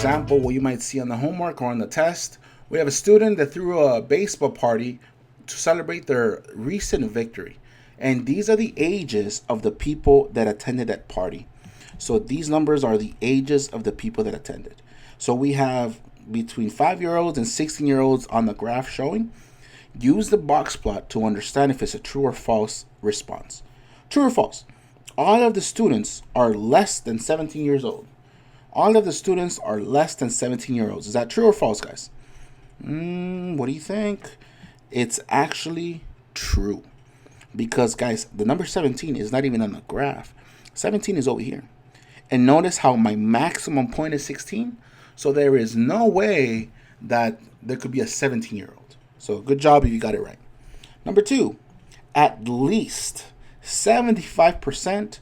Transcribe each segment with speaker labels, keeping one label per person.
Speaker 1: example, what you might see on the homework or on the test, we have a student that threw a baseball party to celebrate their recent victory. And these are the ages of the people that attended that party. So these numbers are the ages of the people that attended. So we have between 5-year-olds and 16-year-olds on the graph showing. Use the box plot to understand if it's a true or false response. True or false? All of the students are less than 17 years old. All of the students are less than 17-year-olds. Is that true or false, guys? What do you think? It's actually true. Because, guys, the number 17 is not even on the graph. 17 is over here. And notice how my maximum point is 16. So there is no way that there could be a 17-year-old. So good job if you got it right. Number 2, at least 75%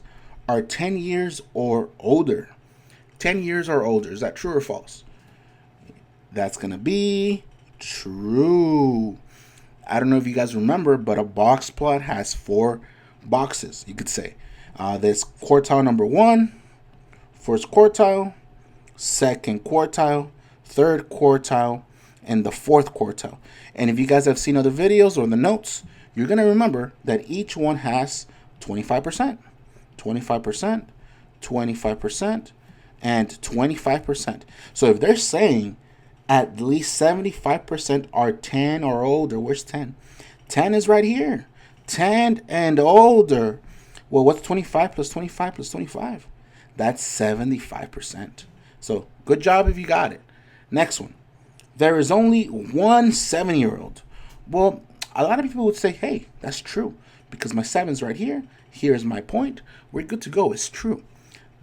Speaker 1: are 10 years or older. 10 years or older. Is that true or false? That's going to be true. I don't know if you guys remember, but a box plot has 4 boxes, you could say. There's quartile number 1, first quartile, second quartile, third quartile, and the fourth quartile. And if you guys have seen other videos or the notes, you're going to remember that each one has 25%, 25%, 25%, and 25%. So if they're saying at least 75% are 10 or older, where's 10? 10 is right here. 10 and older. Well, what's 25 plus 25 plus 25? That's 75%. So good job if you got it. Next one. There is only one 7-year-old. Well, a lot of people would say, hey, that's true. Because my 7's right here. Here's my point. We're good to go. It's true.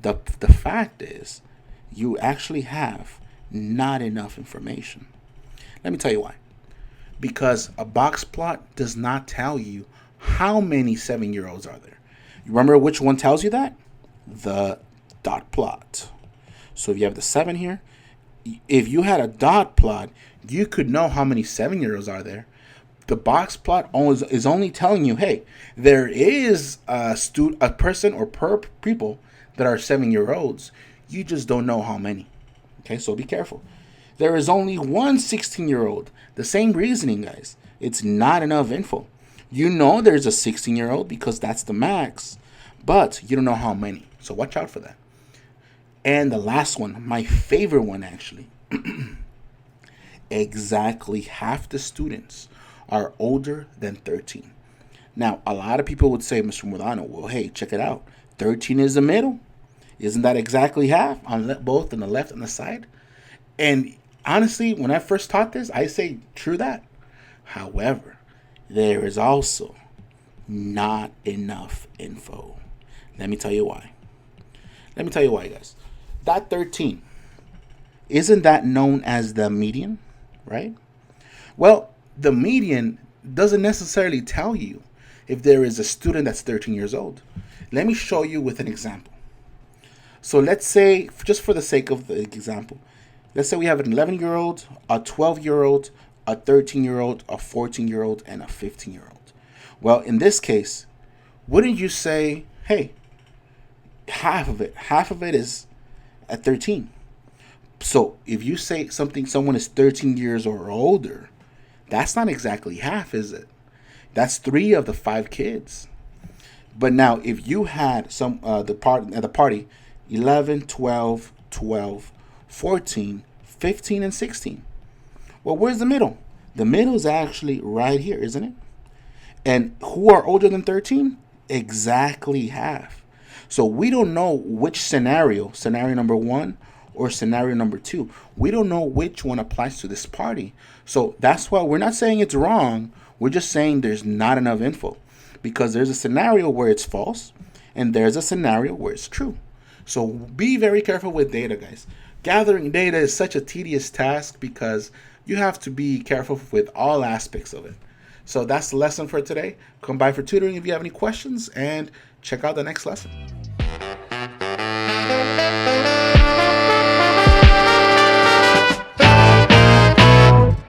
Speaker 1: The fact is, you actually have not enough information. Let me tell you why. Because a box plot does not tell you how many 7-year-olds are there. You remember which one tells you that? The dot plot. So if you have the 7 here, if you had a dot plot, you could know how many 7-year-olds are there. The box plot is only telling you, hey, there is a person or people that are 7-year-olds. You just don't know how many. Okay, so be careful. There is only one 16-year-old. The same reasoning, guys. It's not enough info. You know there's a 16-year-old because that's the max, but you don't know how many. So watch out for that. And the last one, my favorite one actually. Exactly half the students are older than 13. Now, a lot of people would say, Mr. Murano, well, hey, check it out. 13 is the middle. Isn't that exactly half on both on the left and the side? And honestly, when I first taught this, I say true that. However, there is also not enough info. Let me tell you why. Let me tell you why, guys. That 13, isn't that known as the median, right? Well, the median doesn't necessarily tell you if there is a student that's 13 years old. Let me show you with an example. So let's say, just for the sake of the example, let's say we have an 11-year-old, a 12-year-old, a 13-year-old, a 14-year-old, and a 15-year-old. Well, in this case, wouldn't you say, hey, half of it is at 13. So if you say someone is 13 years or older, that's not exactly half, is it? That's 3 of the 5 kids. But now, if you had the party, 11, 12, 12, 14, 15, and 16. Well, where's the middle? The middle is actually right here, isn't it? And who are older than 13? Exactly half. So we don't know which scenario number 1 or scenario number 2. We don't know which one applies to this party. So that's why we're not saying it's wrong. We're just saying there's not enough info. Because there's a scenario where it's false, and there's a scenario where it's true. So be very careful with data, guys. Gathering data is such a tedious task because you have to be careful with all aspects of it. So that's the lesson for today. Come by for tutoring if you have any questions, and check out the next lesson.